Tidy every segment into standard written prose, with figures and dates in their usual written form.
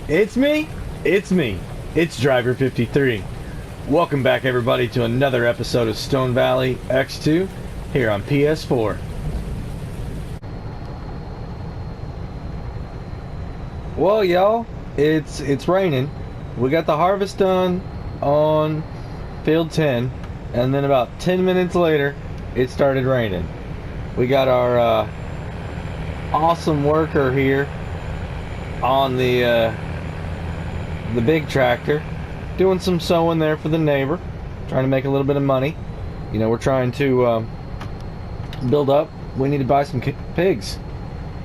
It's me. It's me. It's Driver 53. Welcome back, everybody, to another episode of Stone Valley X2 here on PS4. Well, y'all, it's raining. We got the harvest done on field 10, and then about 10 minutes later, it started raining. We got our awesome worker here on the big tractor, doing some sowing there for the neighbor, trying to make a little bit of money. You know, we're trying to build up. We need to buy some pigs.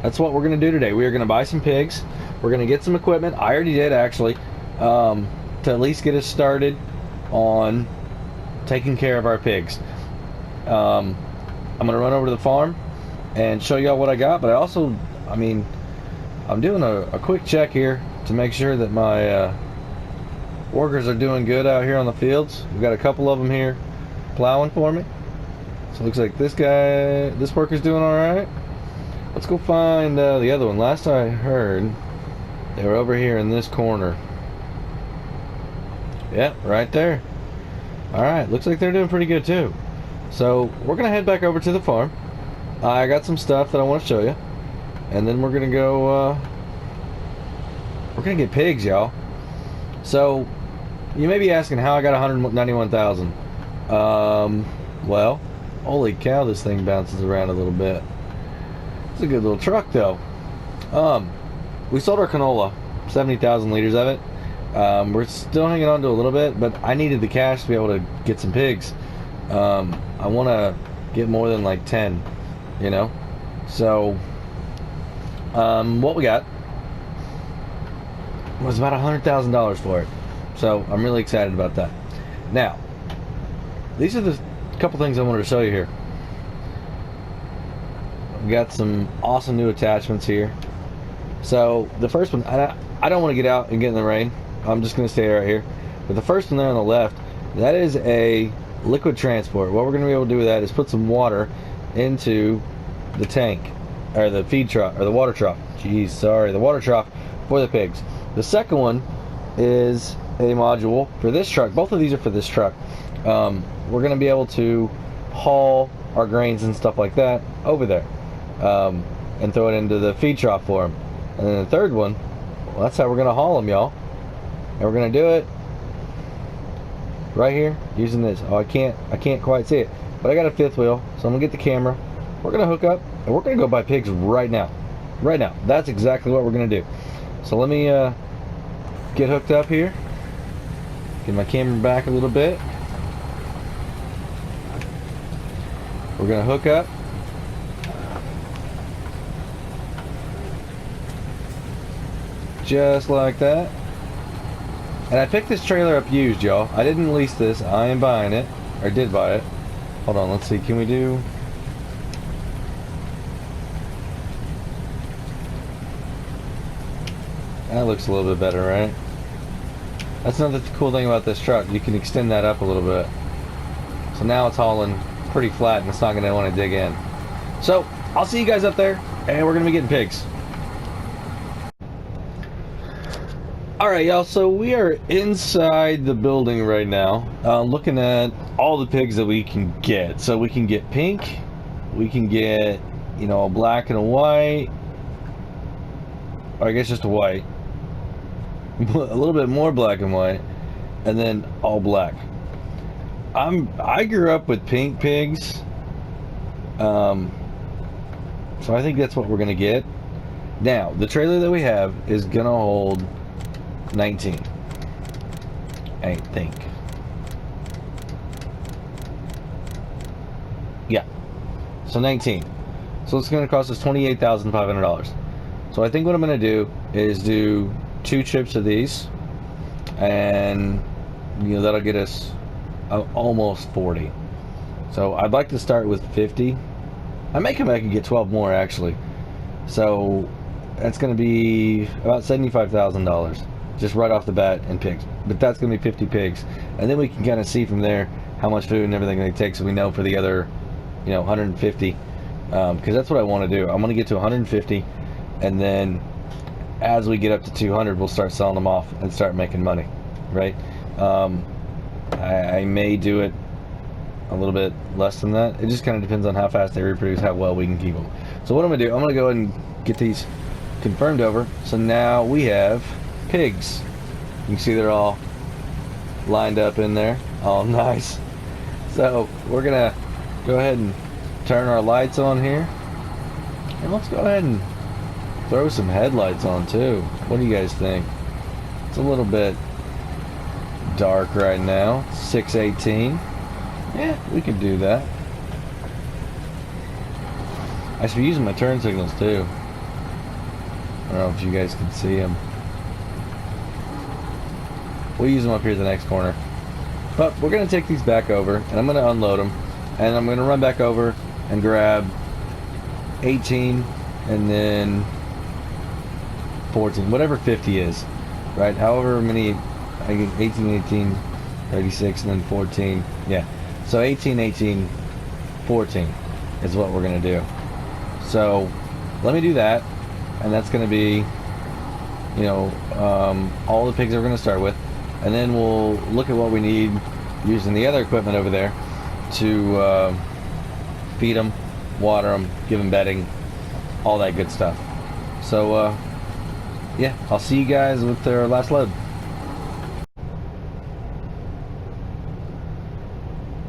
That's what we're going to do today. We are going to buy some pigs. We're going to get some equipment. I already did, actually, to at least get us started on taking care of our pigs. I'm going to run over to the farm and show y'all what I got, but I'm doing a quick check here to make sure that my workers are doing good out here on the fields. We've got a couple of them here plowing for me. So it looks like this worker's doing alright. Let's go find the other one. Last I heard, they were over here in this corner. Yep, right there. Alright, looks like they're doing pretty good too. So we're going to head back over to the farm. I got some stuff that I want to show you. And then we're going to go... we're going to get pigs, y'all. So, you may be asking how I got 191,000. Well, holy cow, this thing bounces around a little bit. It's a good little truck, though. We sold our canola, 70,000 liters of it. We're still hanging on to a little bit, but I needed the cash to be able to get some pigs. I want to get more than like 10, you know? So, what we got was about $100,000 for it. So I'm really excited about that. Now, these are the couple things I wanted to show you here. We got some awesome new attachments here. So the first one, I don't want to get out and get in the rain. I'm just going to stay right here. But the first one there on the left, that is a liquid transport. What we're going to be able to do with that is put some water into the tank, or the feed trough, or the water trough. The water trough for the pigs. The second one is a module for this truck. Both of these are for this truck. We're going to be able to haul our grains and stuff like that over there, and throw it into the feed trough for them. And then the third one, well, that's how we're going to haul them, y'all. And we're going to do it right here using this. Oh, I can't quite see it, but I got a fifth wheel, so I'm going to get the camera. We're going to hook up, and we're going to go buy pigs right now. Right now. That's exactly what we're going to do. So let me get hooked up here. Get my camera back a little bit. We're going to hook up. Just like that. And I picked this trailer up used, y'all. I didn't lease this. I am buying it. Or did buy it. Hold on, let's see. Can we do... That looks a little bit better, right? That's another cool thing about this truck. You can extend that up a little bit. So now it's hauling pretty flat and it's not going to want to dig in. So, I'll see you guys up there, and we're going to be getting pigs. Alright, y'all, so we are inside the building right now, looking at all the pigs that we can get. So we can get pink, we can get, you know, a black and a white, or I guess just a white. A little bit more black and white, and then all black. I grew up with pink pigs, so I think that's what we're gonna get. Now, the trailer that we have is gonna hold 19, I think. Yeah, so 19. So it's gonna cost us $28,500. So I think what I'm gonna do is do 2 trips of these, and you know, that'll get us almost 40. So I'd like to start with 50. I may come back and get 12 more, actually. So that's going to be about $75,000 just right off the bat in pigs. But that's going to be 50 pigs, and then we can kind of see from there how much food and everything they take, so we know for the other, you know, 150. Because that's what I want to do. I want to get to 150, and then as we get up to 200, we'll start selling them off and start making money, right? I may do it a little bit less than that. It just kind of depends on how fast they reproduce, how well we can keep them. So what I'm gonna do, I'm gonna go ahead and get these confirmed over. So now we have pigs. You can see they're all lined up in there. Oh, nice. So we're gonna go ahead and turn our lights on here, and let's go ahead and throw some headlights on too. What do you guys think? It's a little bit dark right now. 6:18. Yeah, we could do that. I should be using my turn signals too. I don't know if you guys can see them. We'll use them up here at the next corner. But we're going to take these back over, and I'm going to unload them, and I'm going to run back over and grab 18 and then 14, whatever 50 is, right? However many, I get 18, 36, and then 14. Yeah, so 18, 18, 14 is what we're going to do. So let me do that, and that's going to be, you know, all the pigs that we're going to start with, and then we'll look at what we need using the other equipment over there to feed them, water them, give them bedding, all that good stuff. So yeah, I'll see you guys with their last load.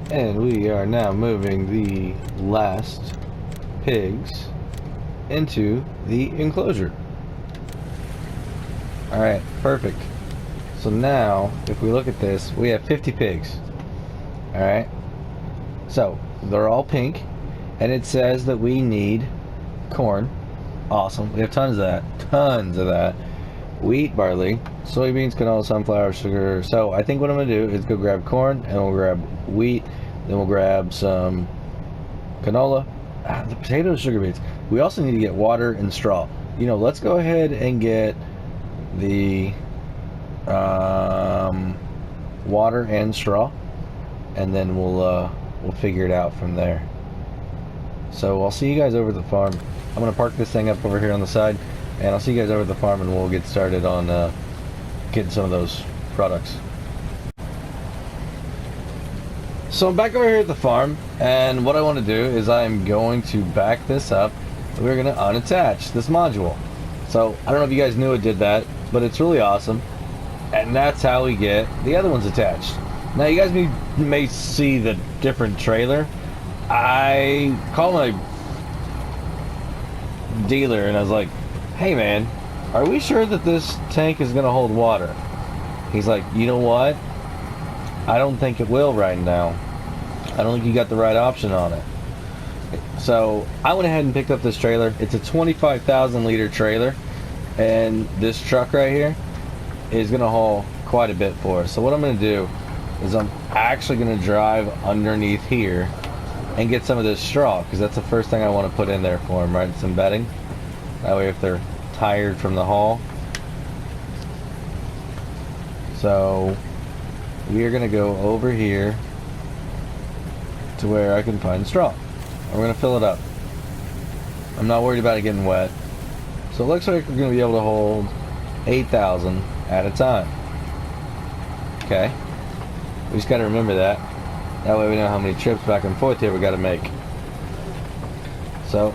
And we are now moving the last pigs into the enclosure. Alright, perfect. So now, if we look at this, we have 50 pigs. Alright? So, they're all pink, and it says that we need corn. Awesome. We have tons of that. Tons of that. Wheat, barley, soybeans, canola, sunflower, sugar. So, I think what I'm going to do is go grab corn, and we'll grab wheat, then we'll grab some canola, the potatoes, sugar beets. We also need to get water and straw. You know, let's go ahead and get the water and straw, and then we'll figure it out from there. So I'll see you guys over at the farm. I'm gonna park this thing up over here on the side, and I'll see you guys over at the farm, and we'll get started on getting some of those products. So I'm back over here at the farm, and what I want to do is I'm going to back this up. We're going to unattach this module. So I don't know if you guys knew it did that, but it's really awesome. And that's how we get the other ones attached. Now you guys may see the different trailer. I called my dealer and I was like, hey man, are we sure that this tank is going to hold water? He's like, you know what? I don't think it will right now. I don't think you got the right option on it. So I went ahead and picked up this trailer. It's a 25,000 liter trailer, and this truck right here is going to haul quite a bit for us. So what I'm going to do is I'm actually going to drive underneath here and get some of this straw, because that's the first thing I want to put in there for them, right? Some bedding. That way if they're tired from the haul. So we are going to go over here to where I can find straw. And we're going to fill it up. I'm not worried about it getting wet. So it looks like we're going to be able to hold 8,000 at a time. Okay. We just got to remember that. That way we know how many trips back and forth here we got to make. So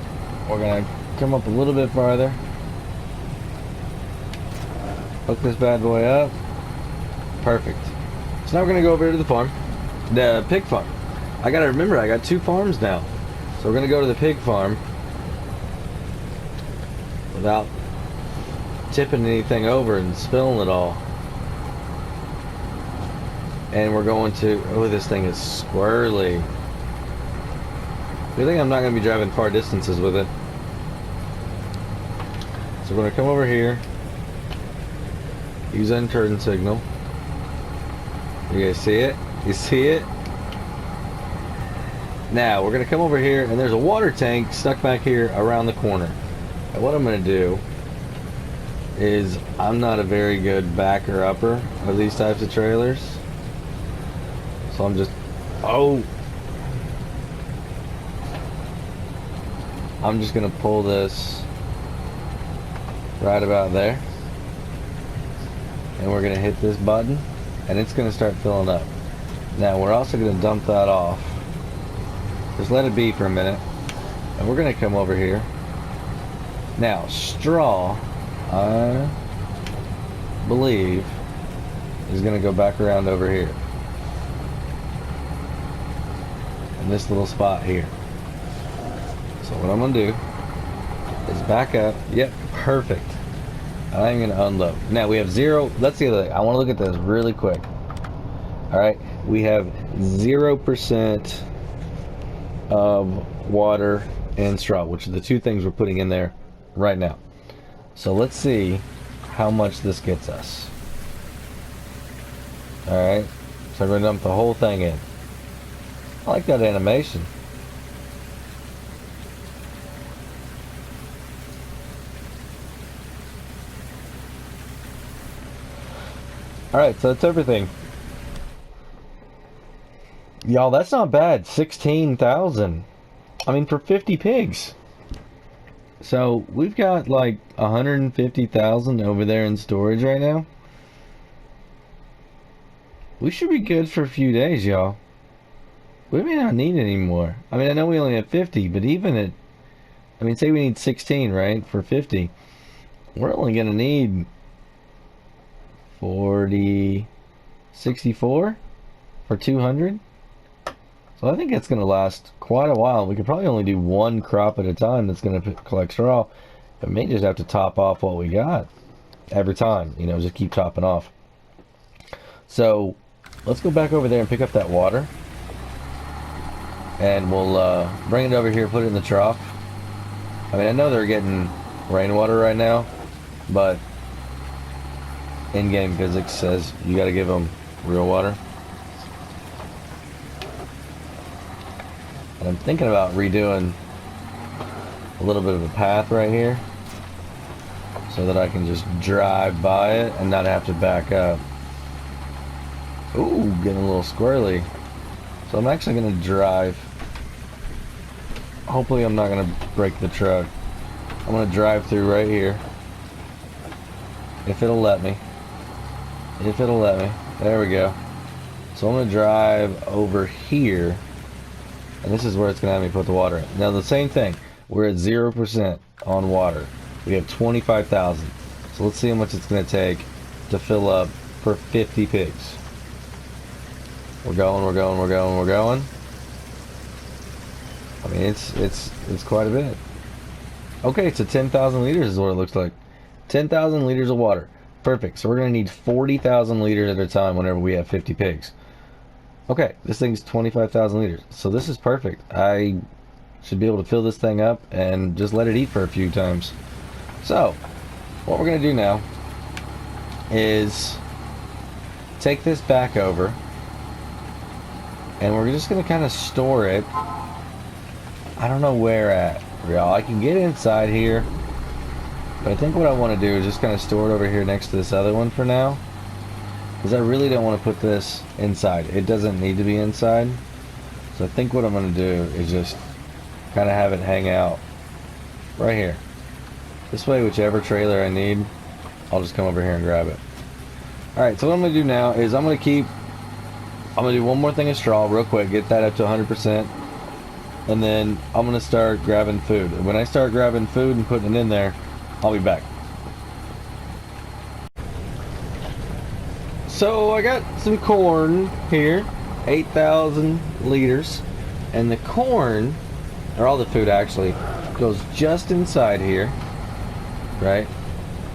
we're going to come up a little bit farther. Hook this bad boy up. Perfect. So now we're going to go over here to the farm. The pig farm. I got to remember, I got 2 farms now. So we're going to go to the pig farm without tipping anything over and spilling it all. And we're going to, oh, this thing is squirrely. Good thing I'm not going to be driving far distances with it. So we're going to come over here, use end turn signal. You guys see it? You see it? Now we're going to come over here, and there's a water tank stuck back here around the corner. And what I'm going to do is, I'm not a very good backer upper of these types of trailers. So I'm just, I'm just going to pull this right about there. and we're going to hit this button, and it's going to start filling up. Now we're also going to dump that off. Just let it be for a minute, and we're going to come over here. Now straw, I believe, is going to go back around over here in this little spot here. So what I'm going to do is back up. Yep, perfect. I'm going to unload. Now we have zero. That's the other thing. I want to look at this really quick. Alright, we have 0% of water and straw, which are the two things we're putting in there right now. So let's see how much this gets us. Alright, so I'm going to dump the whole thing in. I like that animation. Alright, so that's everything. Y'all, that's not bad. 16,000. I mean, for 50 pigs. So, we've got like 150,000 over there in storage right now. We should be good for a few days, y'all. We may not need any more. I mean, I know we only have 50, but even at... I mean, say we need 16, right? For 50. We're only going to need 40... 64 for 200. So I think it's going to last quite a while. We could probably only do one crop at a time that's going to collect straw. But may just have to top off what we got every time. You know, just keep topping off. So let's go back over there and pick up that water. And we'll bring it over here, put it in the trough. I mean, I know they're getting rainwater right now, but in-game physics says you got to give them real water. And I'm thinking about redoing a little bit of a path right here so that I can just drive by it and not have to back up. Ooh, getting a little squirrely. So I'm actually going to drive. Hopefully I'm not going to break the truck. I'm going to drive through right here. If it'll let me. If it'll let me. There we go. So I'm going to drive over here. And this is where it's going to have me put the water in. Now the same thing. We're at 0% on water. We have 25,000. So let's see how much it's going to take to fill up for 50 pigs. We're going, we're going, we're going, we're going. I mean, it's quite a bit. Okay, so 10,000 liters is what it looks like. 10,000 liters of water. Perfect. So we're going to need 40,000 liters at a time whenever we have 50 pigs. Okay, this thing's 25,000 liters. So this is perfect. I should be able to fill this thing up and just let it eat for a few times. So, what we're going to do now is take this back over. And we're just going to kind of store it. I don't know where at, y'all. I can get inside here. But I think what I want to do is just kind of store it over here next to this other one for now. Because I really don't want to put this inside. It doesn't need to be inside. So I think what I'm going to do is just kind of have it hang out right here. This way, whichever trailer I need, I'll just come over here and grab it. Alright, so what I'm going to do now is I'm going to do one more thing of straw real quick, get that up to 100%. And then I'm going to start grabbing food. And when I start grabbing food and putting it in there, I'll be back. So I got some corn here, 8,000 liters, and the corn, or all the food actually, goes just inside here, right?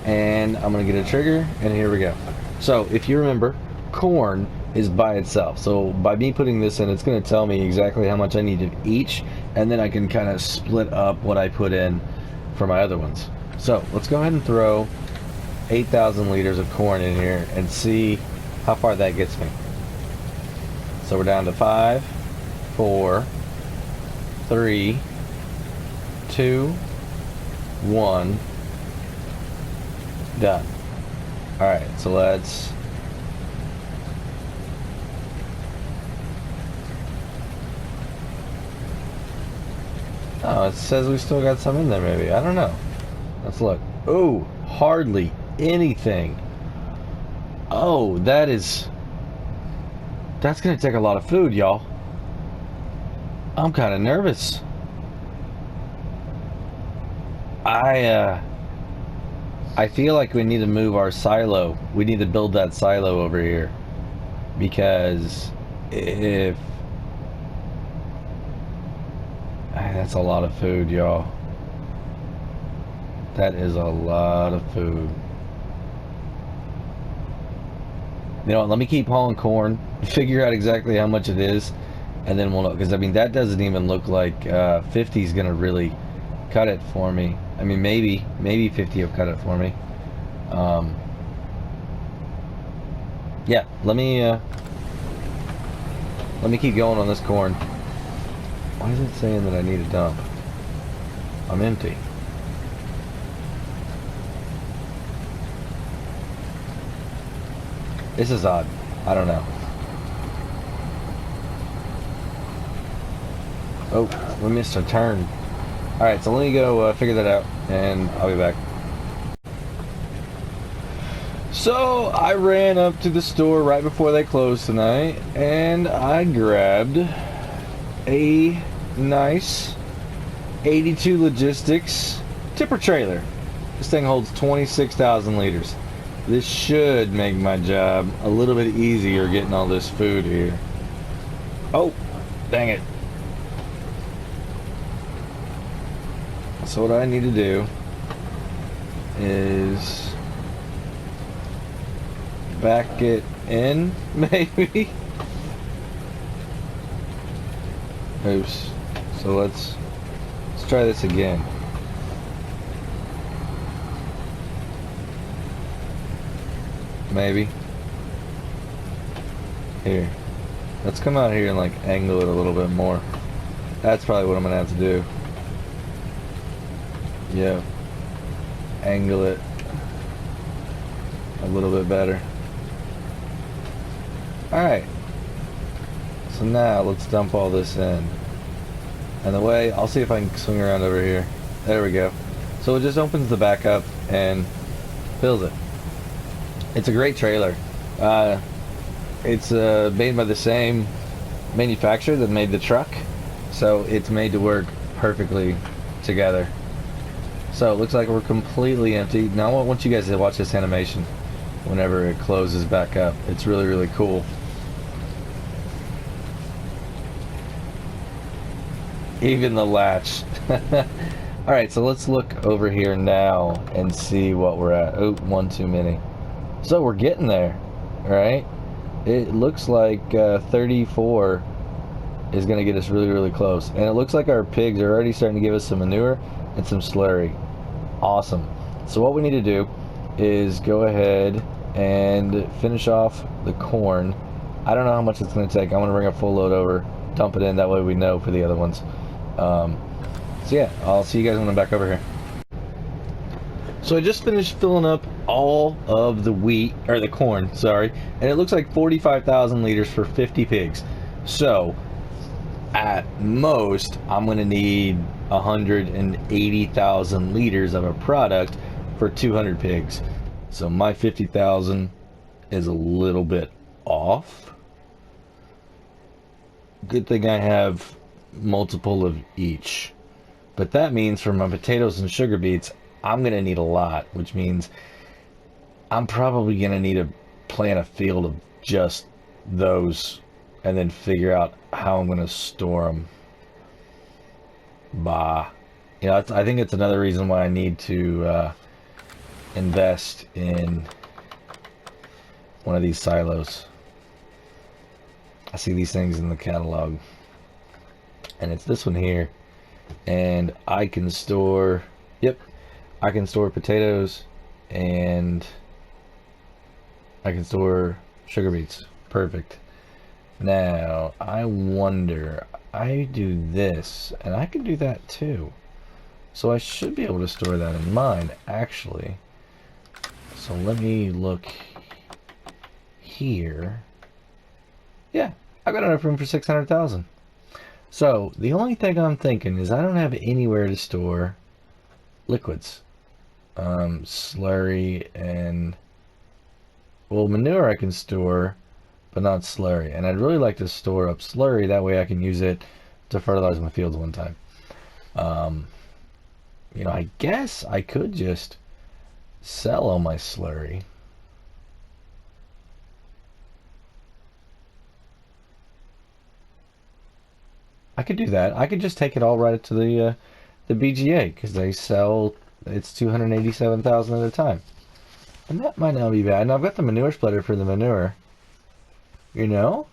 And I'm gonna get a trigger, and here we go. So if you remember, corn is by itself. So by me putting this in, it's gonna tell me exactly how much I need of each, and then I can kind of split up what I put in for my other ones. So let's go ahead and throw 8,000 liters of corn in here and see how far that gets me. So we're down to 5, 4, 3, 2, 1, done. Alright, so let's oh, it says we still got some in there maybe. I don't know. Let's look. Ooh, hardly anything. Oh, that's gonna take a lot of food, y'all. I'm kind of nervous. I I feel like we need to move our silo. We need to build that silo over here because if that's a lot of food, y'all. That is a lot of food. You know what, let me keep hauling corn, figure out exactly how much it is, and then we'll know. Because, I mean, that doesn't even look like 50 is going to really cut it for me. I mean, maybe 50 will cut it for me. Yeah, let me keep going on this corn. Why is it saying that I need a dump? I'm empty. This is odd. I don't know. Oh, we missed a turn. Alright, so let me go figure that out, and I'll be back. So, I ran up to the store right before they closed tonight, and I grabbed a nice 82 Logistics tipper trailer. This thing holds 26,000 liters. This should make my job a little bit easier getting all this food here. Oh, dang it. So what I need to do is back it in, maybe. Oops. So let's try this again. Maybe. Here. Let's come out here and like angle it a little bit more. That's probably what I'm gonna have to do. Yeah. Angle it a little bit better. Alright. So now let's dump all this in. And the way, I'll see if I can swing around over here. There we go. So it just opens the back up and fills it. It's a great trailer. It's made by the same manufacturer that made the truck, so it's made to work perfectly together. So it looks like we're completely empty. Now I want you guys to watch this animation whenever it closes back up. It's really, really cool. Even the latch. Alright, so let's look over here now and see what we're at. Oh, one too many. So we're getting there, right? It looks like 34 is going to get us really, really close. And it looks like our pigs are already starting to give us some manure and some slurry. Awesome. So what we need to do is go ahead and finish off the corn. I don't know how much it's going to take. I'm going to bring a full load over, dump it in. That way we know for the other ones. So yeah, I'll see you guys when I'm back over here. So I just finished filling up all of the wheat, or the corn, sorry, and it looks like 45,000 liters for 50 pigs. So, at most, I'm going to need 180,000 liters of a product for 200 pigs. So my 50,000 is a little bit off. Good thing I have multiple of each. But that means for my potatoes and sugar beets, I'm going to need a lot, which means I'm probably going to need to plant a field of just those and then figure out how I'm going to store them. Bah. You know, I think it's another reason why I need to invest in one of these silos. I see these things in the catalog. And it's this one here. And I can store... Yep. I can store potatoes and I can store sugar beets. Perfect. Now, I wonder, I do this and I can do that too. So I should be able to store that in mine, actually. So let me look here. Yeah, I've got enough room for 600,000. So the only thing I'm thinking is I don't have anywhere to store liquids. Slurry and well, manure I can store, but not slurry. And I'd really like to store up slurry, that way I can use it to fertilize my fields one time. Um, I guess I could just sell all my slurry. I could do that. I could just take it all right to the BGA because they sell it's 287,000 at a time, and that might not be bad. And I've got the manure splitter for the manure. You know,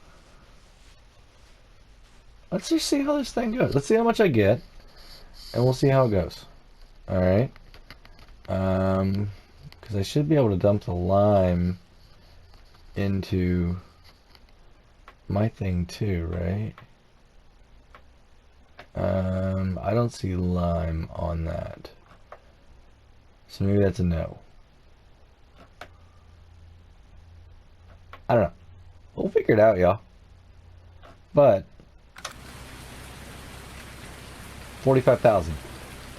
let's just see how this thing goes. Let's see how much I get, and we'll see how it goes. All right. Because I should be able to dump the lime into my thing too, right? I don't see lime on that. So maybe that's a no. I don't know. We'll figure it out, y'all. But 45,000.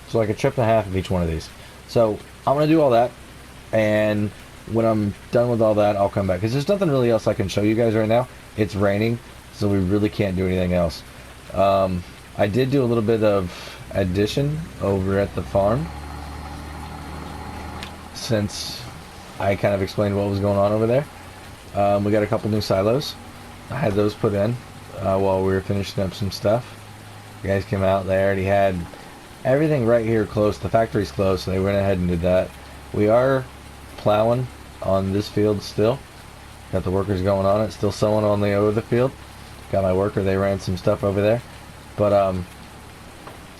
So like a trip and a half of each one of these. So I'm gonna do all that, and when I'm done with all that, I'll come back because there's nothing really else I can show you guys right now. It's raining, so we really can't do anything else. I did do a little bit of addition over at the farm since I kind of explained what was going on over there. We got a couple new silos. I had those put in while we were finishing up some stuff. You guys came out there, and he had everything right here close. The factory's close, so they went ahead and did that. We are plowing on this field still. Got the workers going on it. Still sowing on the other field. Got my worker. They ran some stuff over there. But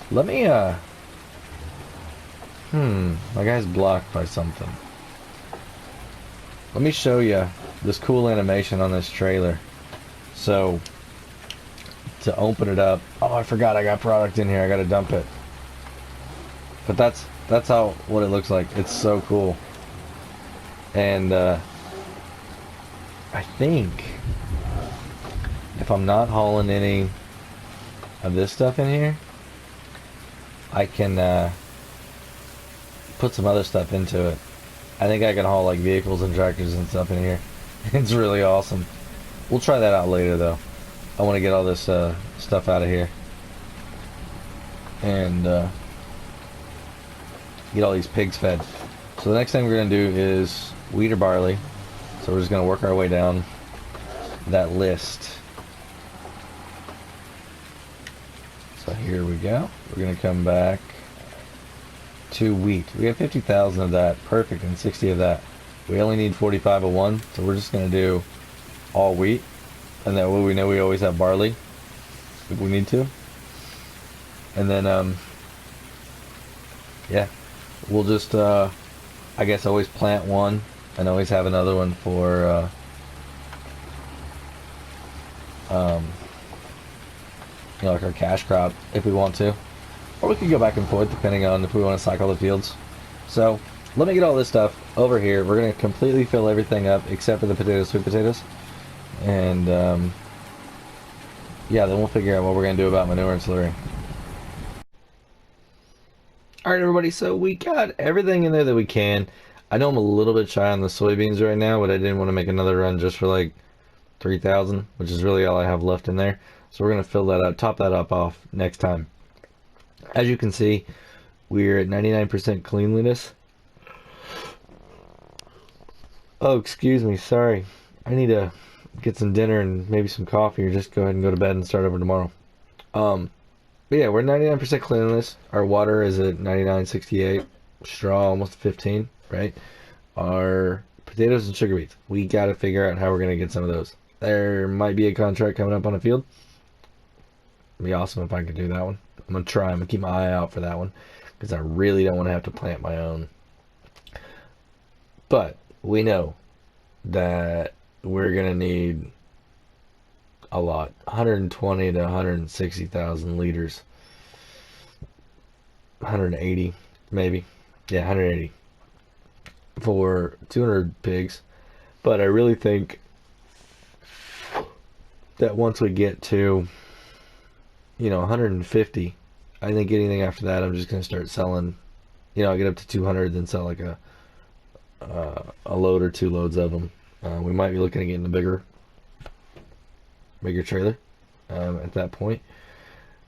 let me my guy's blocked by something. Let me show you this cool animation on this trailer. So to open it up, oh, I forgot I got product in here. I got to dump it. But that's how what it looks like. It's so cool. And I think if I'm not hauling any of this stuff in here, I can put some other stuff into it. I think I can haul like vehicles and tractors and stuff in here. It's really awesome. We'll try that out later though. I want to get all this stuff out of here and get all these pigs fed. So the next thing we're going to do is wheat or barley. So we're just going to work our way down that list. So here we go. We're going to come back to wheat. We have 50,000 of that. Perfect. And 60 of that. We only need 45 of one. So we're just going to do all wheat. And that way we know we always have barley if we need to. And then, yeah, we'll just, I guess, always plant one and always have another one for, like our cash crop if we want to. Or we could go back and forth depending on if we want to cycle the fields. So let me get all this stuff over here. We're going to completely fill everything up except for the potatoes, sweet potatoes. And yeah, then we'll figure out what we're going to do about manure and slurry. Alright everybody, so we got everything in there that we can. I know I'm a little bit shy on the soybeans right now, but I didn't want to make another run just for like 3,000, which is really all I have left in there. So we're going to fill that up, top that up off next time. As you can see, we're at 99% cleanliness. Oh, excuse me, sorry. I need to get some dinner and maybe some coffee, or just go ahead and go to bed and start over tomorrow. But yeah, we're 99% cleanliness. Our water is at 99.68. Straw almost 15, right? Our potatoes and sugar beets. We got to figure out how we're going to get some of those. There might be a contract coming up on a field. It'd be awesome if I could do that one. I'm going to try. I'm going to keep my eye out for that one because I really don't want to have to plant my own. But we know that we're going to need a lot. 120 to 160,000 liters. 180 maybe. Yeah, 180 for 200 pigs. But I really think that once we get to 150, I think anything after that I'm just going to start selling. I'll get up to 200, then sell like a load or two loads of them. We might be looking at getting a bigger trailer at that point.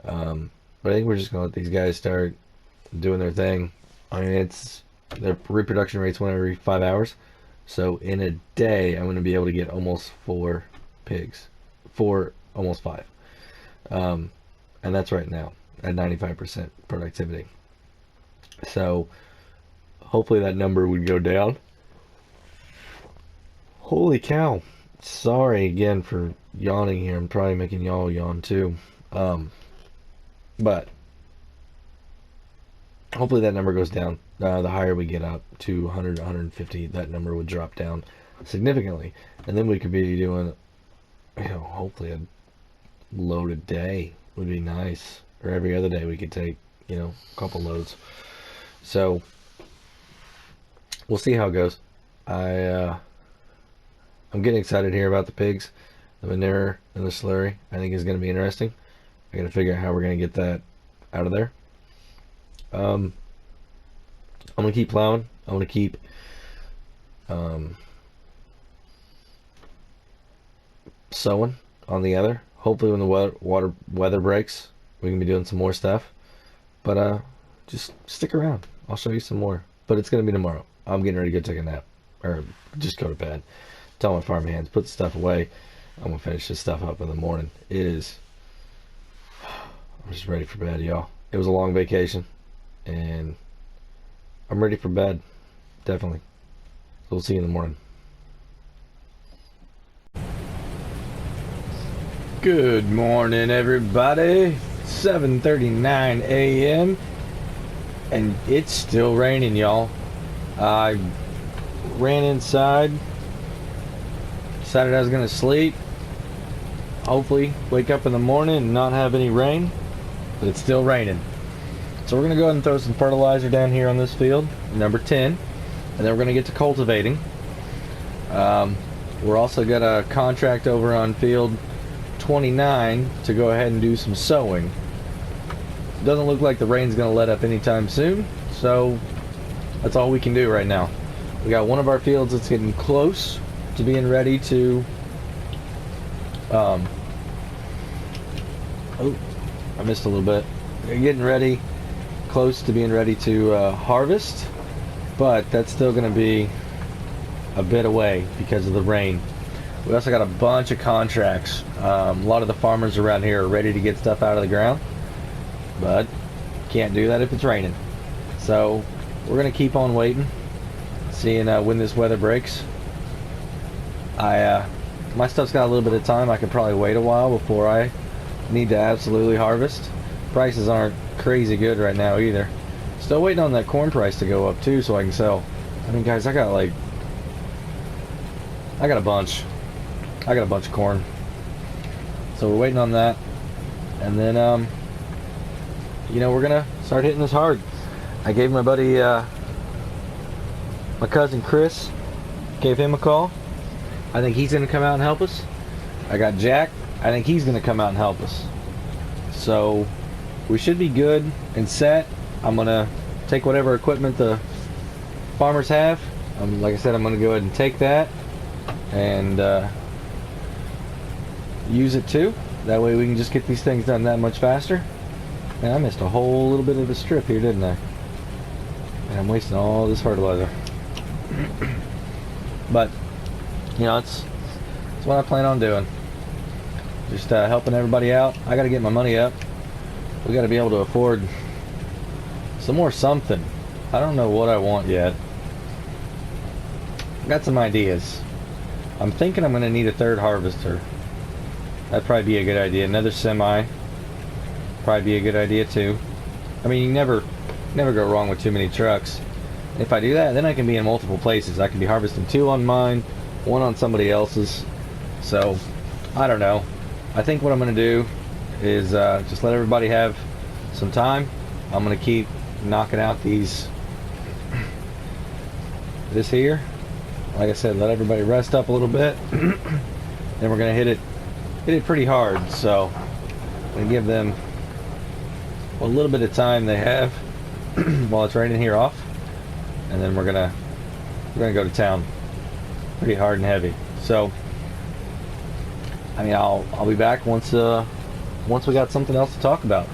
But I think we're just gonna let these guys start doing their thing. I mean, it's their reproduction rate's one every 5 hours. So in a day, I'm going to be able to get almost 4 pigs, almost 5, and that's right now at 95% productivity. So hopefully that number would go down. Holy cow! Sorry again for yawning here. I'm probably making y'all yawn too. But hopefully that number goes down. The higher we get up to 100, 150, that number would drop down significantly, and then we could be doing, hopefully a load a day would be nice, or every other day we could take, a couple loads. So we'll see how it goes. I'm getting excited here about the pigs, the manure, and the slurry. I think is going to be interesting. I got to figure out how we're going to get that out of there. I'm going to keep plowing. I'm going to keep sowing on the other. Hopefully when the weather breaks, we can be doing some more stuff. But just stick around. I'll show you some more. But it's going to be tomorrow. I'm getting ready to go take a nap. Or just go to bed. Tell my farm hands, put the stuff away. I'm going to finish this stuff up in the morning. I'm just ready for bed, y'all. It was a long vacation. And I'm ready for bed. Definitely. So we'll see you in the morning. Good morning, everybody. 7:39 a.m. and it's still raining, y'all. I ran inside, decided I was gonna sleep, hopefully wake up in the morning and not have any rain, but it's still raining. So we're gonna go ahead and throw some fertilizer down here on this field, number 10, and then we're gonna get to cultivating. We're also got a contract over on field 29 to go ahead and do some sowing. Doesn't look like the rain's gonna let up anytime soon, so that's all we can do right now. We got one of our fields that's getting close to being ready to oh, I missed a little bit. We're getting ready, close to being ready to harvest, but that's still gonna be a bit away because of the rain. We also got a bunch of contracts. A lot of the farmers around here are ready to get stuff out of the ground, but can't do that if it's raining. So we're gonna keep on waiting, seeing when this weather breaks. My stuff's got a little bit of time. I could probably wait a while before I need to absolutely harvest. Prices aren't crazy good right now either. Still waiting on that corn price to go up too, so I can sell. I mean, guys, I got a bunch of corn, so we're waiting on that, and then we're gonna start hitting this hard. I gave my buddy, my cousin Chris, gave him a call. I think he's gonna come out and help us. I got Jack. I think he's gonna come out and help us. So we should be good and set. I'm gonna take whatever equipment the farmers have. Like I said, I'm gonna go ahead and take that and use it too. That way we can just get these things done that much faster. Man, I missed a whole little bit of a strip here, didn't I? And I'm wasting all this fertilizer. But it's what I plan on doing. Just helping everybody out. I got to get my money up. We got to be able to afford some more something. I don't know what I want yet. Got some ideas. I'm thinking I'm going to need a third harvester. That'd probably be a good idea. Another semi. Probably be a good idea too. I mean, you never go wrong with too many trucks. If I do that, then I can be in multiple places. I can be harvesting 2 on mine, 1 on somebody else's. So, I don't know. I think what I'm going to do is just let everybody have some time. I'm going to keep knocking out this here. Like I said, let everybody rest up a little bit. Then we're going to hit it pretty hard. So, I'm going to give them a little bit of time they have while it's raining here off, and then we're gonna go to town. pretty hard and heavy. So, I mean, I'll be back once we got something else to talk about.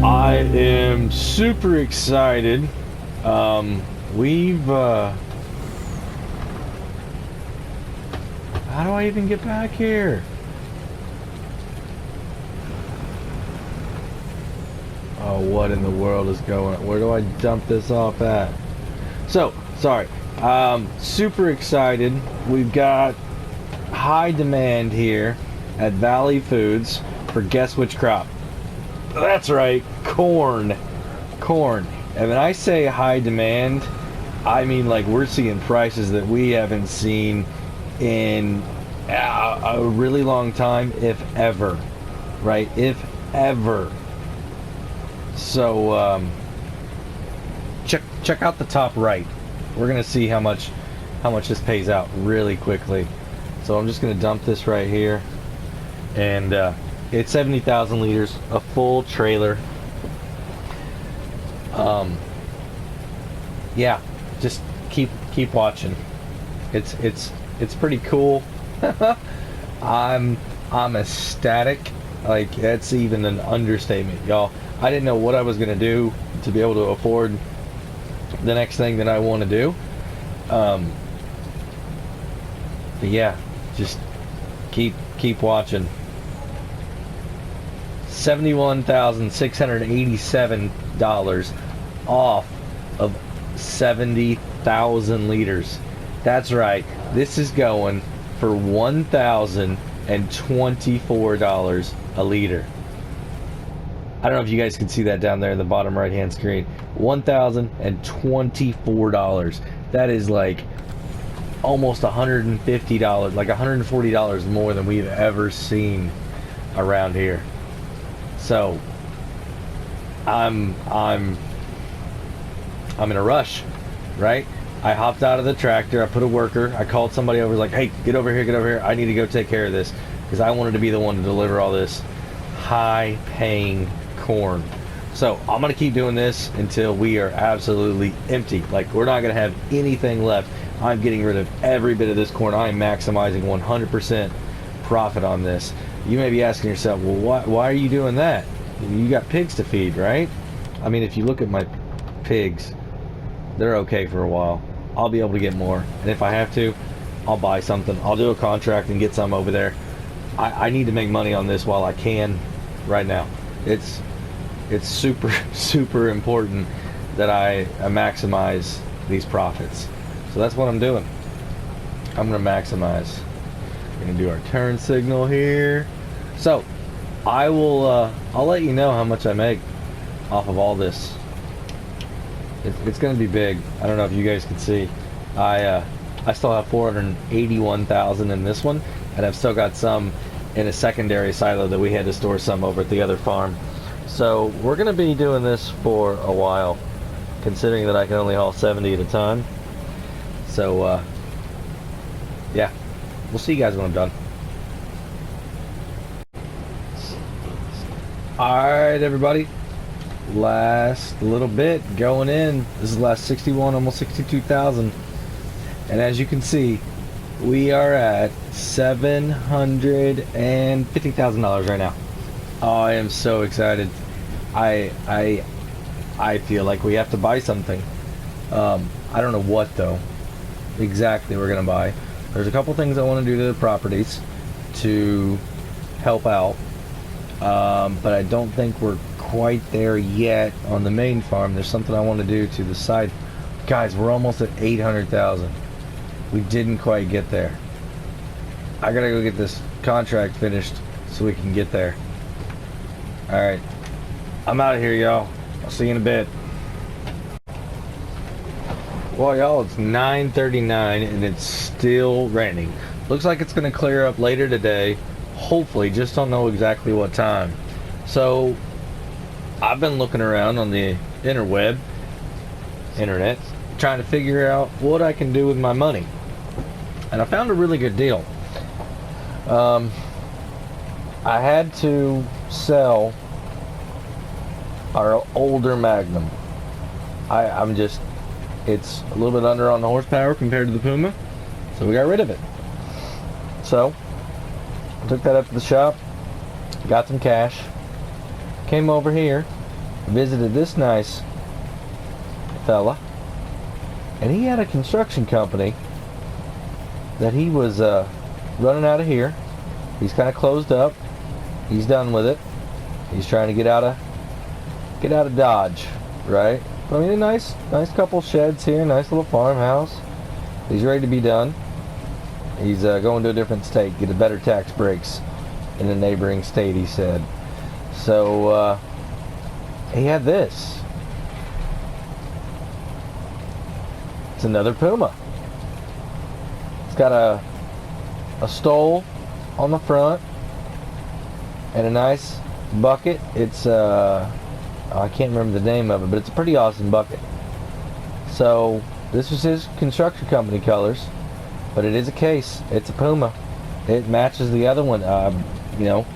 I am super excited. How do I even get back here? Oh, what in the world is going on? Where do I dump this off at? So, sorry. Super excited. We've got high demand here at Valley Foods for guess which crop? That's right, corn. Corn. And when I say high demand, I mean like we're seeing prices that we haven't seen in a really long time, if ever. Right? If ever. So check out the top right. We're gonna see how much this pays out really quickly. So I'm just gonna dump this right here, and it's 70,000 liters, a full trailer. Yeah, just keep watching. It's pretty cool. I'm ecstatic. Like, that's even an understatement, y'all. I didn't know what I was gonna do to be able to afford the next thing that I want to do. But yeah, just keep watching. $71,687 off of 70,000 liters. That's right. This is going for $1,024 a liter. I don't know if you guys can see that down there in the bottom right hand screen. $1,024. That is like almost $150, like $140 more than we've ever seen around here. So I'm in a rush, right? I hopped out of the tractor, I put a worker, I called somebody over, like, hey, get over here, I need to go take care of this, because I wanted to be the one to deliver all this high paying corn. So I'm gonna keep doing this until we are absolutely empty. Like, we're not gonna have anything left. I'm getting rid of every bit of this corn. I am maximizing 100% profit on this. You may be asking yourself, well, why are you doing that? You got pigs to feed, right? I mean, if you look at my pigs, they're okay for a while. I'll be able to get more, and if I have to, I'll buy something. I'll do a contract and get some over there. I need to make money on this while I can right now. It's super important that I maximize these profits. So that's what I'm doing. I'm gonna maximize. We're gonna do our turn signal here. So I will I'll let you know how much I make off of all this. It's going to be big. I don't know if you guys can see. I still have 481,000 in this one, and I've still got some in a secondary silo that we had to store some over at the other farm. So we're going to be doing this for a while, considering that I can only haul 70 at a time. So yeah, we'll see you guys when I'm done. Alright everybody, last little bit going in. This is the last 61, almost 62,000. And as you can see, we are at $750,000 right now. Oh, I am so excited. I feel like we have to buy something. I don't know what though exactly we're gonna buy. There's a couple things I want to do to the properties to help out, but I don't think we're quite there yet on the main farm. There's something I want to do to the side. Guys, we're almost at 800,000. We didn't quite get there. I gotta go get this contract finished so we can get there. Alright, I'm out of here, y'all. I'll see you in a bit. Well, y'all, it's 9:39 and it's still raining. Looks like it's gonna clear up later today. Hopefully, just don't know exactly what time. So, I've been looking around on the internet, trying to figure out what I can do with my money. And I found a really good deal. I had to sell our older Magnum. It's a little bit under on the horsepower compared to the Puma, so we got rid of it. So, I took that up to the shop, got some cash, came over here, visited this nice fella, and he had a construction company that he was running out of here. He's kind of closed up. He's done with it. He's trying to get out of Dodge, right? I mean, a nice couple sheds here, nice little farmhouse. He's ready to be done. He's going to a different state, get a better tax breaks in a neighboring state, he said. So he had this. It's another Puma. It's got a stole on the front and a nice bucket. It's I can't remember the name of it, but it's a pretty awesome bucket. So this is his construction company colors, but it is a case. It's a Puma. It matches the other one. You know,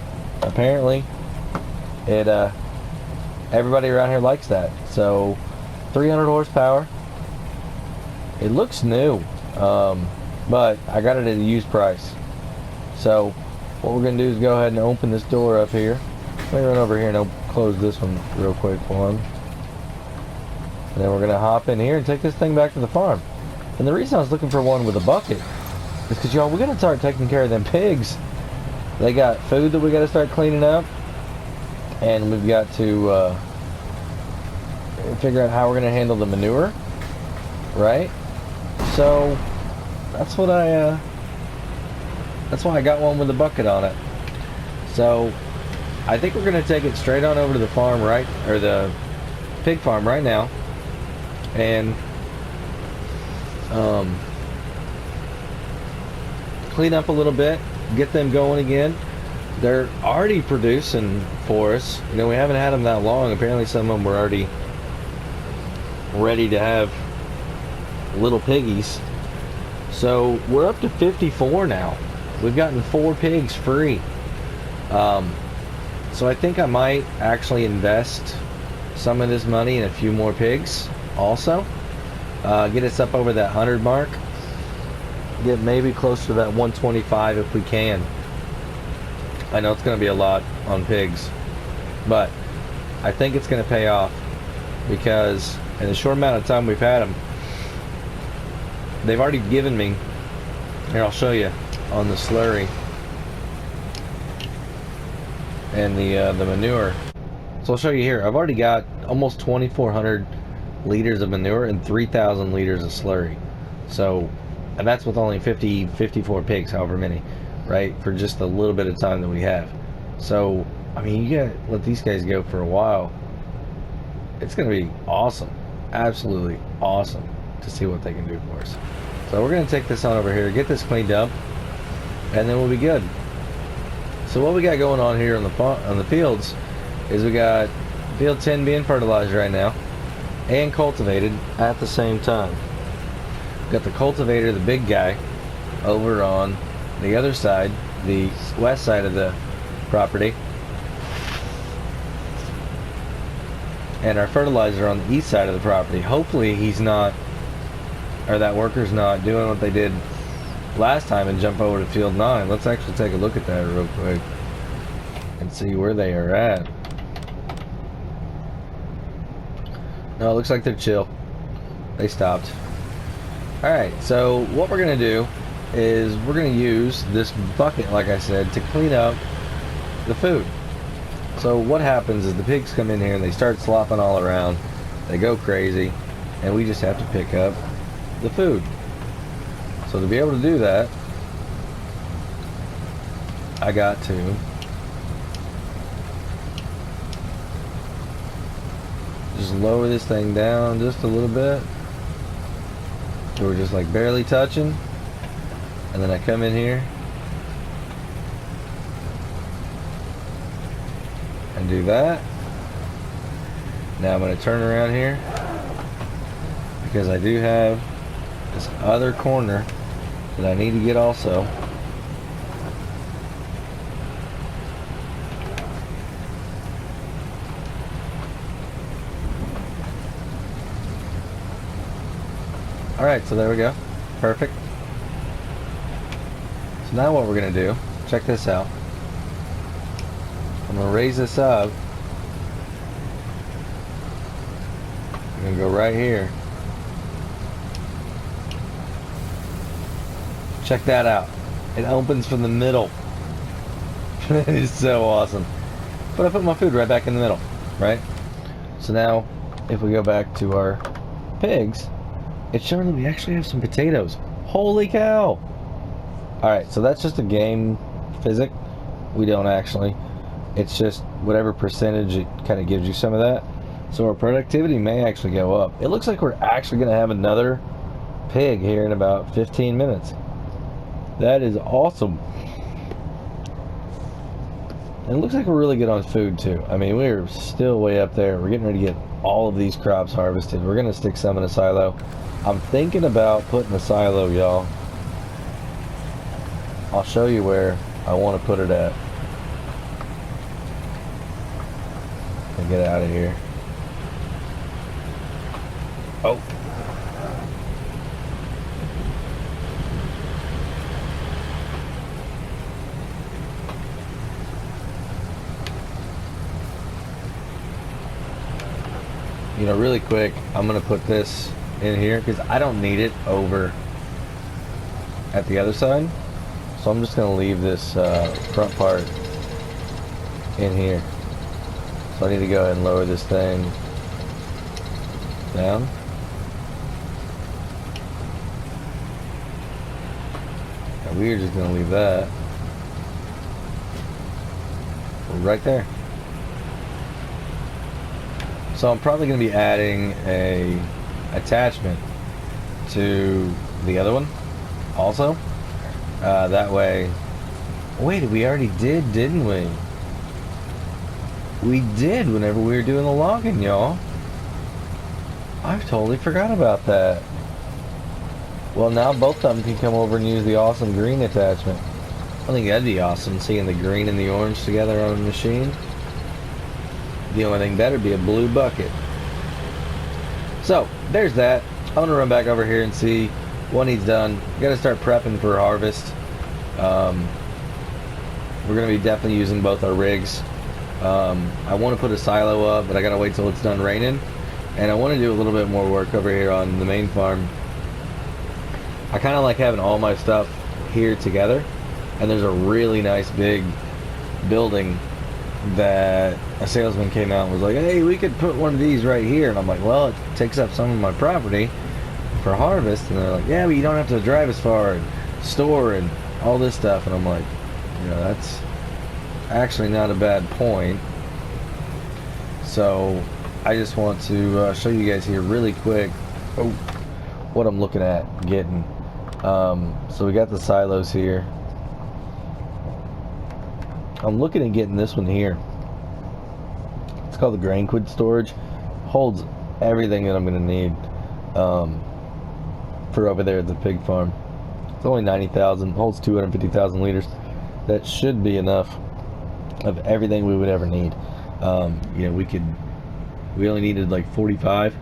apparently it everybody around here likes that. So 300 horsepower. It looks new, but I got it at a used price. So what we're gonna do is go ahead and open this door up here. Let me run over here and close this one real quick for him. And then we're gonna hop in here and take this thing back to the farm. And the reason I was looking for one with a bucket is because, y'all, we gotta start taking care of them pigs. They got food that we gotta start cleaning up, and we've got to figure out how we're gonna handle the manure, right? So that's why I got one with a bucket on it. So I think we're gonna take it straight on over to the farm, right, or the pig farm right now, and clean up a little bit, get them going again. They're already producing for us. You know, we haven't had them that long. Apparently some of them were already ready to have little piggies. So we're up to 54 now. We've gotten 4 pigs free. So I think I might actually invest some of this money in a few more pigs also. Get us up over that 100 mark. Get maybe close to that 125 if we can. I know it's going to be a lot on pigs, but I think it's going to pay off because in the short amount of time we've had them, they've already given me, here I'll show you on the slurry and the manure. So I'll show you here. I've already got almost 2,400 liters of manure and 3,000 liters of slurry. So, and that's with only 54 pigs, however many, right? For just a little bit of time that we have. So, I mean, you gotta let these guys go for a while. It's gonna be awesome. absolutely awesome to see what they can do for us. So we're going to take this on over here, get this cleaned up, and then we'll be good. So what we got going on here on the fields is we got field 10 being fertilized right now and cultivated at the same time. We've got the cultivator, the big guy, over on the other side, the west side of the property, and our fertilizer on the east side of the property. Hopefully he's not, or that worker's not doing what they did last time and jump over to field 9. Let's actually take a look at that real quick and see where they are at. No, it looks like they're chill. They stopped. Alright, so what we're going to do is we're going to use this bucket, like I said, to clean up the food. So what happens is the pigs come in here and they start slopping all around. They go crazy, and we just have to pick up the food. So to be able to do that, I got to just lower this thing down just a little bit. So we're just like barely touching, and then I come in here and do that. Now I'm going to turn around here because I do have this other corner that I need to get also. Alright, so there we go. Perfect. So now what we're going to do, check this out. I'm going to raise this up. I'm going to go right here. Check that out. It opens from the middle. It is so awesome. But I put my food right back in the middle, right? So now, if we go back to our pigs, it's showing that we actually have some potatoes. Holy cow! Alright, so that's just a game physic. We don't actually. It's just whatever percentage it kind of gives you some of that. So our productivity may actually go up. It looks like we're actually going to have another pig here in about 15 minutes. That is awesome. And it looks like we're really good on food too. I mean, we're still way up there. We're getting ready to get all of these crops harvested. We're going to stick some in a silo. I'm thinking about putting a silo, y'all. I'll show you where I want to put it at. And get out of here. Oh. You know, really quick, I'm going to put this in here because I don't need it over at the other side. So I'm just going to leave this front part in here. So I need to go ahead and lower this thing down. And we're just going to leave that right there. So I'm probably going to be adding a attachment to the other one also. That way, wait, we already did, didn't we? We did whenever we were doing the logging, y'all. I totally forgot about that. Well, now both of them can come over and use the awesome green attachment. I think that'd be awesome, seeing the green and the orange together on the machine. The only thing better be a blue bucket. So, there's that. I'm going to run back over here and see what needs done. Got to start prepping for harvest. We're going to be definitely using both our rigs. I want to put a silo up, but I got to wait till it's done raining. And I want to do a little bit more work over here on the main farm. I kind of like having all my stuff here together. And there's a really nice big building that a salesman came out and was like, hey, we could put one of these right here. And I'm like, well, it takes up some of my property for harvest. And they're like, yeah, but you don't have to drive as far and store and all this stuff. And I'm like, you know, that's actually not a bad point. So I just want to show you guys here really quick what I'm looking at getting. So we got the silos here. I'm looking at getting this one here. It's called the grain quid storage. Holds everything that I'm going to need for over there at the pig farm. It's only 90,000, holds 250,000 liters. That should be enough of everything we would ever need. You know, we only needed like 45.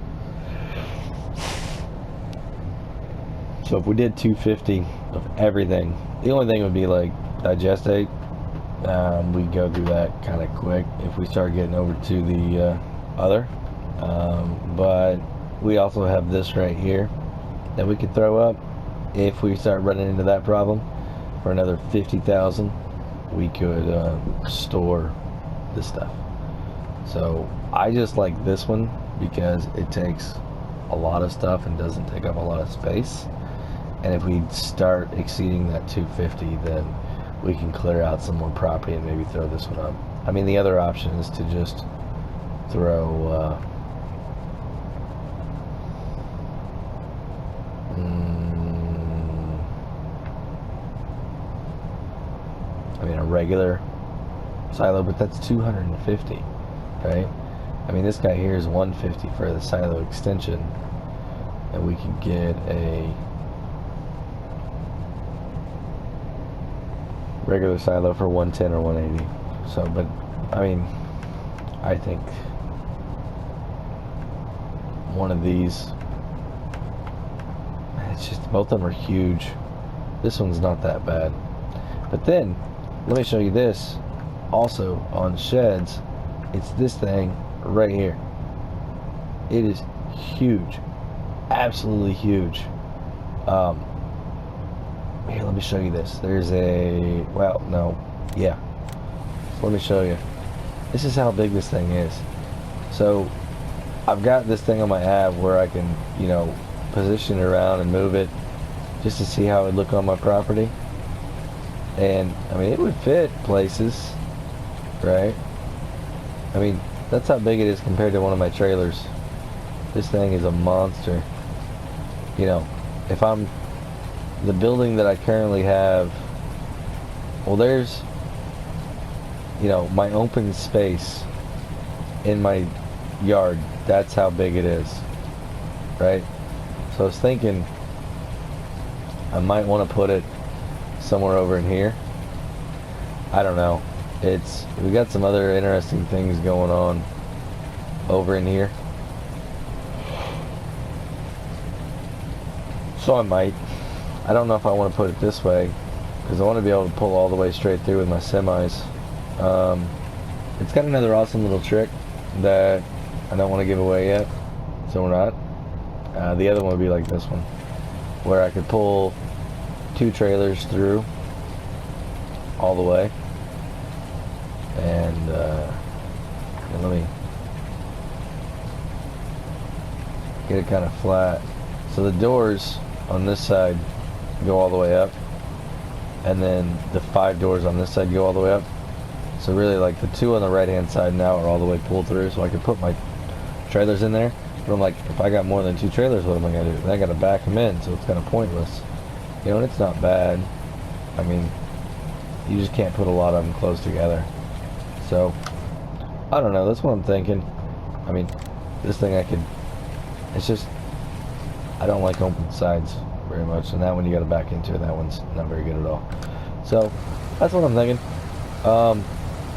So if we did 250 of everything, the only thing would be like digestate. We'd go through that kind of quick if we start getting over to the other. But we also have this right here that we could throw up if we start running into that problem. For another 50,000, we could store this stuff. So I just like this one because it takes a lot of stuff and doesn't take up a lot of space. And if we start exceeding that 250, then we can clear out some more property and maybe throw this one up. I mean, the other option is to just throw a regular silo, but that's 250, right? I mean, this guy here is 150 for the silo extension, and we could get a regular silo for 110 or 180. So, but I mean, I think one of these, it's just, both of them are huge. This one's not that bad. But then let me show you this also on sheds. It's this thing right here. It is huge, absolutely huge. Here, let me show you this. There's a, well, no, yeah. Let me show you. This is how big this thing is. So I've got this thing on my ab where I can, you know, position it around and move it just to see how it would look on my property. And I mean, it would fit places, right? I mean, that's how big it is compared to one of my trailers. This thing is a monster. You know, if I'm, the building that I currently have, well, there's, you know, my open space in my yard. That's how big it is, right? So I was thinking I might want to put it somewhere over in here. I don't know. We got some other interesting things going on over in here. So I might. I don't know if I want to put it this way because I want to be able to pull all the way straight through with my semis. It's got another awesome little trick that I don't want to give away yet, so we're not. The other one would be like this one, where I could pull 2 trailers through all the way, and let me get it kind of flat. So the doors on this side go all the way up, and then the 5 doors on this side go all the way up. So really, like, the 2 on the right hand side now are all the way pulled through, so I could put my trailers in there. But I'm like, if I got more than 2 trailers, what am I gonna do? Then I gotta back them in, so it's kind of pointless. You know, and it's not bad. I mean, you just can't put a lot of them close together. So I don't know, that's what I'm thinking. I mean, this thing it's just, I don't like open sides very much, and that one you gotta back into, that one's not very good at all. So that's what I'm thinking.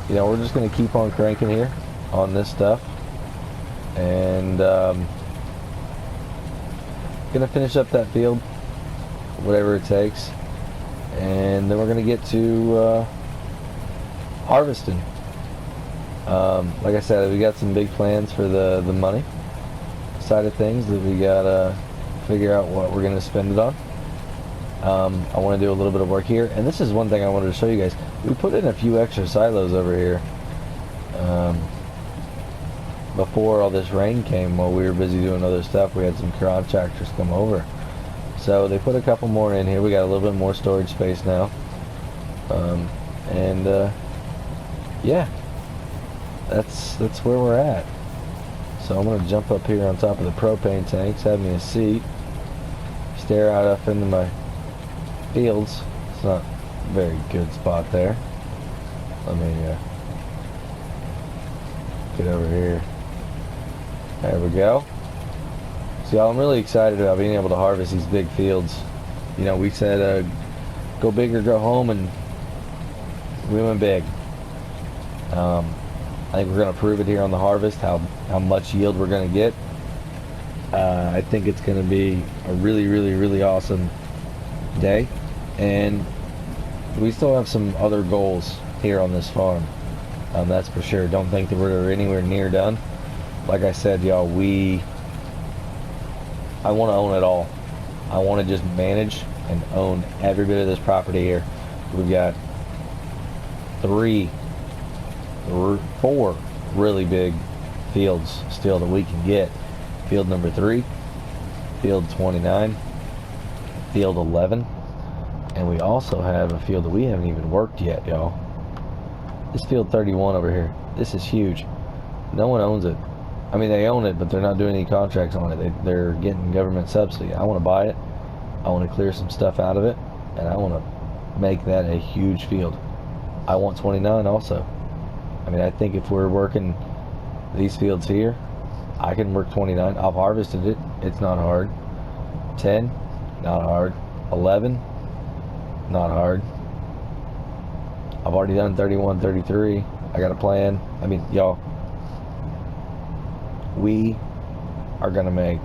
You know, we're just gonna keep on cranking here on this stuff, and gonna finish up that field, whatever it takes, and then we're gonna get to harvesting. Like I said, we got some big plans for the money side of things that we gotta figure out what we're gonna spend it on. I want to do a little bit of work here, and this is one thing I wanted to show you guys. We put in a few extra silos over here before all this rain came. While we were busy doing other stuff, we had some contractors come over, so they put a couple more in here. We got a little bit more storage space now, and yeah, that's where we're at. So I'm gonna jump up here on top of the propane tanks, have me a seat, stare out up into my fields. It's not a very good spot there. Let me get over here. There we go. So y'all, I'm really excited about being able to harvest these big fields. You know, we said go big or go home, and we went big. I think we're going to prove it here on the harvest, how much yield we're going to get. I think it's going to be a really, really, really awesome day. And we still have some other goals here on this farm. That's for sure. Don't think that we're anywhere near done. Like I said, y'all, I want to own it all. I want to just manage and own every bit of this property here. We've got 4 really big fields still that we can get. Field number 3, field 29, field 11, and we also have a field that we haven't even worked yet, y'all. This field 31 over here. This is huge. No one owns it. I mean, they own it, but they're not doing any contracts on it. They're getting government subsidy. I want to buy it. I want to clear some stuff out of it, and I want to make that a huge field. I want 29 also. I mean, I think if we're working these fields here, I can work 29. I've harvested it. It's not hard. 10, not hard. 11, not hard. I've already done 31, 33. I got a plan. I mean, y'all, we are going to make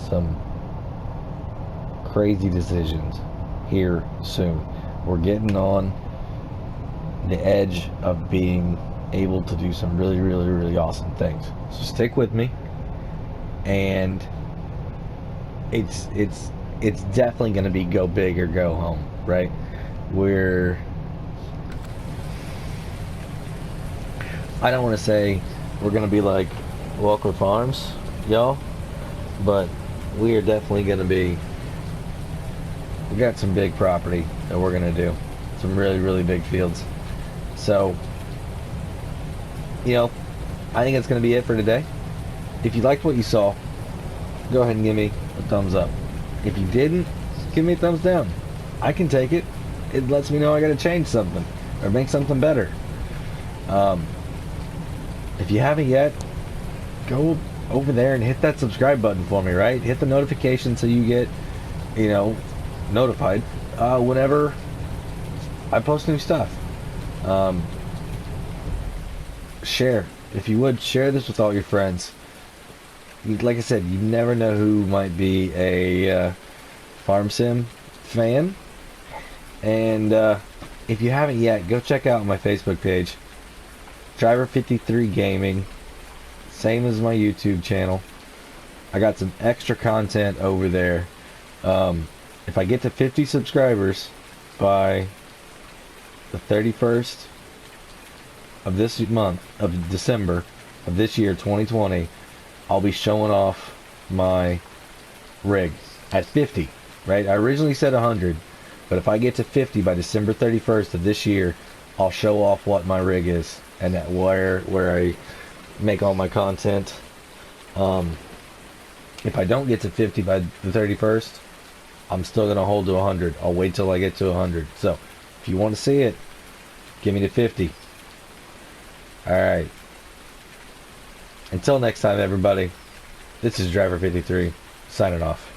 some crazy decisions here soon. We're getting on the edge of being able to do some really, really, really awesome things. So stick with me, and it's definitely going to be go big or go home, right? I don't want to say we're going to be like Walker Farms, y'all, but we are definitely going to be. We got some big property that we're going to do, some really, really big fields. So, you know, I think that's going to be it for today. If you liked what you saw, go ahead and give me a thumbs up. If you didn't, give me a thumbs down. I can take it. It lets me know I got to change something or make something better. If you haven't yet, go over there and hit that subscribe button for me, right? Hit the notification so you get, you know, notified whenever I post new stuff. Share, if you would, share this with all your friends. Like I said, you never know who might be a farm sim fan. And if you haven't yet, go check out my Facebook page, Driver53 Gaming, same as my YouTube channel. I got some extra content over there. If I get to 50 subscribers by the 31st of this month of December of this year 2020, I'll be showing off my rig at 50, right? I originally said 100, but if I get to 50 by December 31st of this year, I'll show off what my rig is and that where I make all my content. If I don't get to 50 by the 31st, I'm still gonna hold to 100. I'll wait till I get to 100. So if you want to see it, give me to 50. Alright. Until next time, everybody, this is Driver53, signing off.